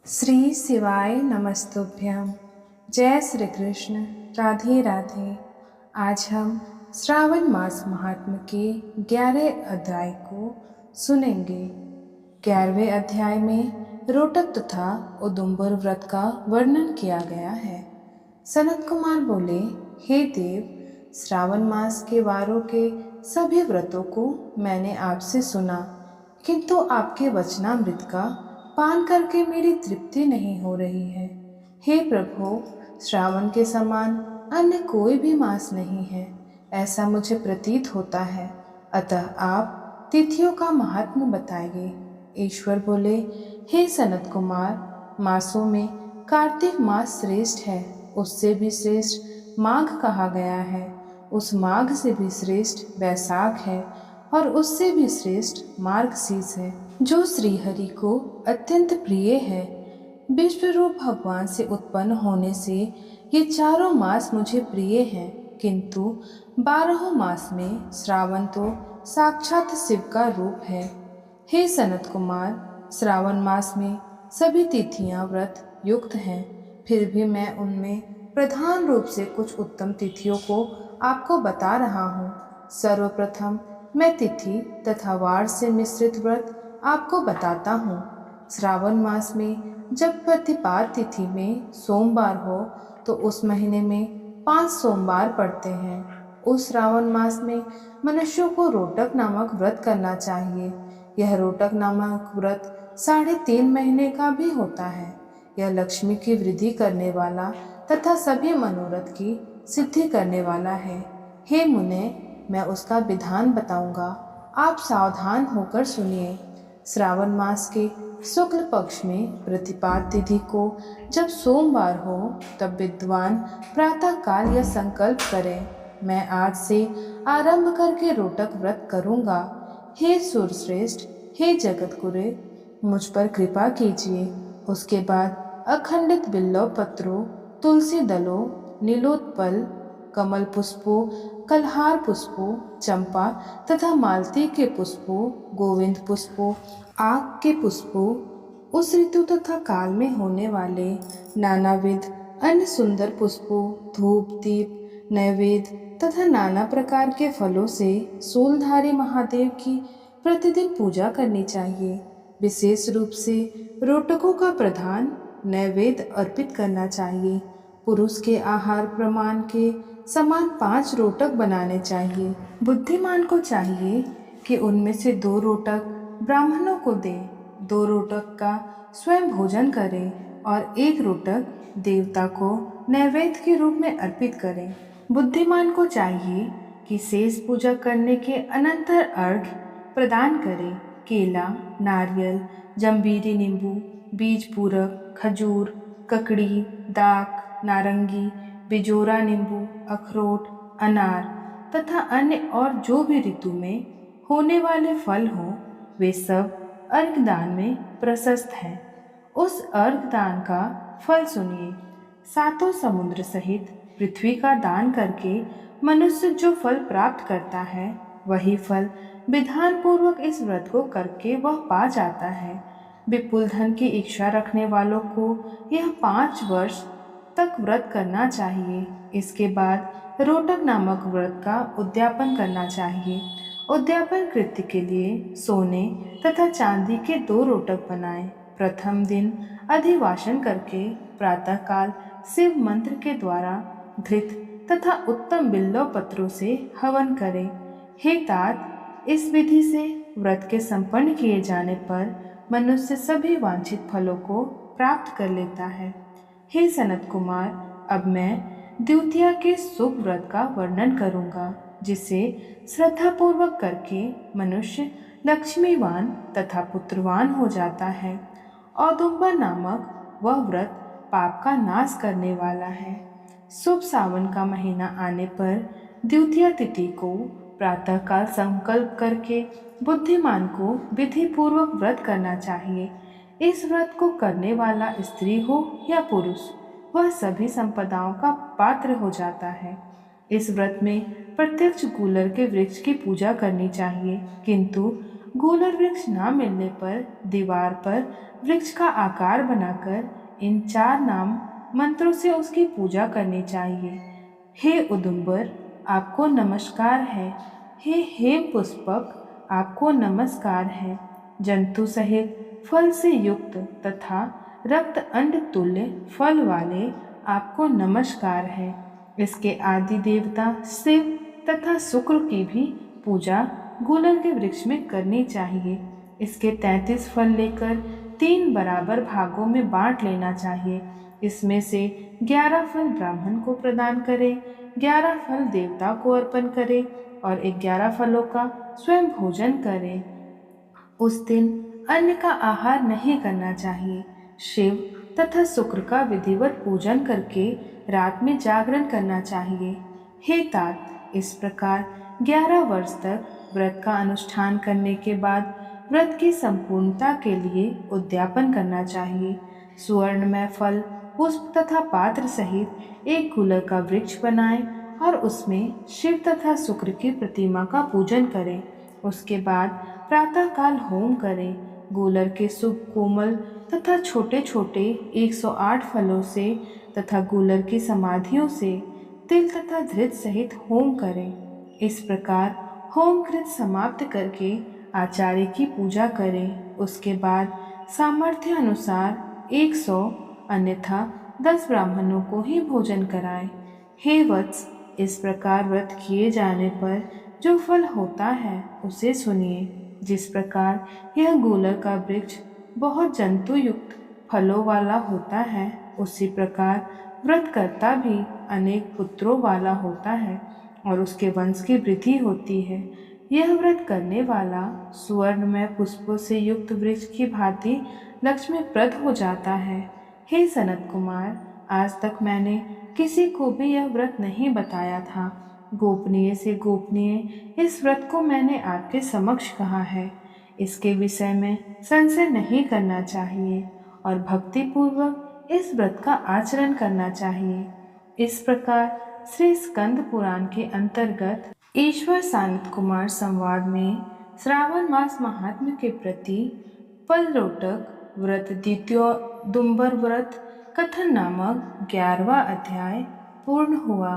श्री शिवाय नमस्तुभ्यम। जय श्री कृष्ण। राधे राधे। आज हम श्रावण मास महात्म्य के 11वें अध्याय को सुनेंगे। 11वें अध्याय में रोटक तथा औदुंबर व्रत का वर्णन किया गया है। सनत कुमार बोले, हे देव, श्रावण मास के वारों के सभी व्रतों को मैंने आपसे सुना, किंतु आपके वचनामृत का पान करके मेरी तृप्ति नहीं हो रही है। हे प्रभु, श्रावण के समान अन्य कोई भी मास नहीं है, ऐसा मुझे प्रतीत होता है। अतः आप तिथियों का महात्म्य बताइए। ईश्वर बोले, हे सनत कुमार, मासों में कार्तिक मास श्रेष्ठ है, उससे भी श्रेष्ठ माघ कहा गया है, उस माघ से भी श्रेष्ठ वैशाख है, और उससे भी श्रेष्ठ मार्गशीर्ष है, जो श्री हरि को अत्यंत प्रिय है। विश्वरूप भगवान से उत्पन्न होने से ये चारों मास मुझे प्रिय हैं, किंतु 12 मास में श्रावण तो साक्षात शिव का रूप है। हे सनत कुमार, श्रावण मास में सभी तिथियां व्रत युक्त हैं, फिर भी मैं उनमें प्रधान रूप से कुछ उत्तम तिथियों को आपको बता रहा हूँ। सर्वप्रथम मैं तिथि तथा वार से मिश्रित व्रत आपको बताता हूँ। श्रावण मास में जब प्रतिपाद तिथि में सोमवार हो तो उस महीने में 5 सोमवार पड़ते हैं। उस श्रावण मास में मनुष्यों को रोटक नामक व्रत करना चाहिए। यह रोटक नामक व्रत 3.5 महीने का भी होता है। यह लक्ष्मी की वृद्धि करने वाला तथा सभी मनोरथ की सिद्धि करने वाला है। हे मुने, मैं उसका विधान बताऊंगा, आप सावधान होकर सुनिए। श्रावण मास के शुक्ल पक्ष में प्रतिपाद तिथि को जब सोमवार हो तब विद्वान प्रातः काल यह संकल्प करें, मैं आज से आरंभ करके रोटक व्रत करूंगा। हे सुरश्रेष्ठ, हे जगत गुरु, मुझ पर कृपा कीजिए। उसके बाद अखंडित बिल्व पत्रों, तुलसी दलों, नीलोत्पल, कमल पुष्पों, कलहार पुष्पों, चंपा तथा मालती के पुष्पों, गोविंद पुष्पों, आग के पुष्पों, उस ऋतु तथा काल में होने वाले नानाविध अन्य सुंदर पुष्पों, धूप दीप नैवेद्य तथा नाना प्रकार के फलों से शूलधारी महादेव की प्रतिदिन पूजा करनी चाहिए। विशेष रूप से रोटकों का प्रधान नैवेद्य अर्पित करना चाहिए। पुरुष के आहार प्रमाण के समान 5 रोटक बनाने चाहिए। बुद्धिमान को चाहिए कि उनमें से 2 रोटक ब्राह्मणों को दे, 2 रोटक का स्वयं भोजन करे और 1 रोटक देवता को नैवेद्य के रूप में अर्पित करें। बुद्धिमान को चाहिए कि शेष पूजा करने के अनंतर अर्घ्य प्रदान करे। केला, नारियल, जंबीरी नींबू, बीज पूरक, खजूर, ककड़ी, दाक, नारंगी, बिजोरा नींबू, अखरोट, अनार तथा अन्य और जो भी ऋतु में होने वाले फल हों, वे सब अर्घदान में प्रशस्त हैं। उस अर्घदान का फल सुनिए। 7 समुद्र सहित पृथ्वी का दान करके मनुष्य जो फल प्राप्त करता है, वही फल विधान पूर्वक इस व्रत को करके वह पा जाता है। विपुल धन की इच्छा रखने वालों को यह 5 वर्ष तक व्रत करना चाहिए। इसके बाद रोटक नामक व्रत का उद्यापन करना चाहिए। उद्यापन कृत्य के लिए सोने तथा चांदी के 2 रोटक बनाएं। प्रथम दिन अधिवासन करके प्रातःकाल शिव मंत्र के द्वारा धृत तथा उत्तम बिल्व पत्रों से हवन करें। हे तात, इस विधि से व्रत के संपन्न किए जाने पर मनुष्य सभी वांछित फलों को प्राप्त कर लेता है। हे सनत कुमार, अब मैं द्वितीया के शुभ व्रत का वर्णन करूंगा, जिसे श्रद्धापूर्वक करके मनुष्य लक्ष्मीवान तथा पुत्रवान हो जाता है। औदुंबर नामक वह व्रत पाप का नाश करने वाला है। शुभ सावन का महीना आने पर द्वितीया तिथि को प्रातःकाल संकल्प करके बुद्धिमान को विधि पूर्वक व्रत करना चाहिए। इस व्रत को करने वाला स्त्री हो या पुरुष, वह सभी संपदाओं का पात्र हो जाता है। इस व्रत में प्रत्यक्ष गूलर के वृक्ष की पूजा करनी चाहिए, किंतु गूलर वृक्ष ना मिलने पर दीवार पर वृक्ष का आकार बनाकर इन 4 नाम मंत्रों से उसकी पूजा करनी चाहिए। हे उदुम्बर, आपको नमस्कार है। हे पुष्पक, आपको नमस्कार है। जंतु सहित फल से युक्त तथा रक्त अंड तुल्य फल वाले आपको नमस्कार है। इसके आदि देवता शिव तथा शुक्र की भी पूजा गूलर के वृक्ष में करनी चाहिए। इसके 33 फल लेकर 3 बराबर भागों में बांट लेना चाहिए। इसमें से 11 फल ब्राह्मण को प्रदान करें, 11 फल देवता को अर्पण करें और 11 फलों का स्वयं भोजन करें। उस दिन अन्न का आहार नहीं करना चाहिए। शिव तथा शुक्र का विधिवत पूजन करके रात में जागरण करना चाहिए। हे तात, इस प्रकार 11 वर्ष तक व्रत का अनुष्ठान करने के बाद व्रत की संपूर्णता के लिए उद्यापन करना चाहिए। सुवर्णमय फल, पुष्प तथा पात्र सहित एक गूलर का वृक्ष बनाएं और उसमें शिव तथा शुक्र की प्रतिमा का पूजन करें। उसके बाद प्रातःकाल होम करें। गूलर के शुभ कोमल तथा छोटे छोटे 108 फलों से तथा गूलर की समाधियों से तिल तथा धृत सहित होम करें। इस प्रकार होम कृत समाप्त करके आचार्य की पूजा करें। उसके बाद सामर्थ्य अनुसार 100 अन्यथा 10 ब्राह्मणों को ही भोजन कराएं। हे वत्स, इस प्रकार व्रत किए जाने पर जो फल होता है उसे सुनिए। जिस प्रकार यह गूलर का वृक्ष बहुत जंतु युक्त फलों वाला होता है, उसी प्रकार व्रतकर्ता भी अनेक पुत्रों वाला होता है और उसके वंश की वृद्धि होती है। यह व्रत करने वाला सुवर्णमय पुष्पों से युक्त वृक्ष की भांति लक्ष्मीप्रद हो जाता है। हे सनत कुमार, आज तक मैंने किसी को भी यह व्रत नहीं बताया था। गोपनीय से गोपनीय इस व्रत को मैंने आपके समक्ष कहा है। इसके विषय में संशय नहीं करना चाहिए और भक्तिपूर्वक इस व्रत का आचरण करना चाहिए। इस प्रकार श्री स्कंद पुराण के अंतर्गत ईश्वर सानत कुमार संवाद में श्रावण मास महात्म्य के प्रति पलरोटक व्रत द्वितीयोदुम्बर व्रत कथन नामक 11वां अध्याय पूर्ण हुआ।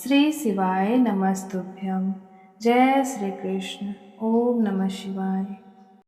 श्री शिवाय नमस्तुभ्यं। जय श्री कृष्ण। ओम नमः शिवाय।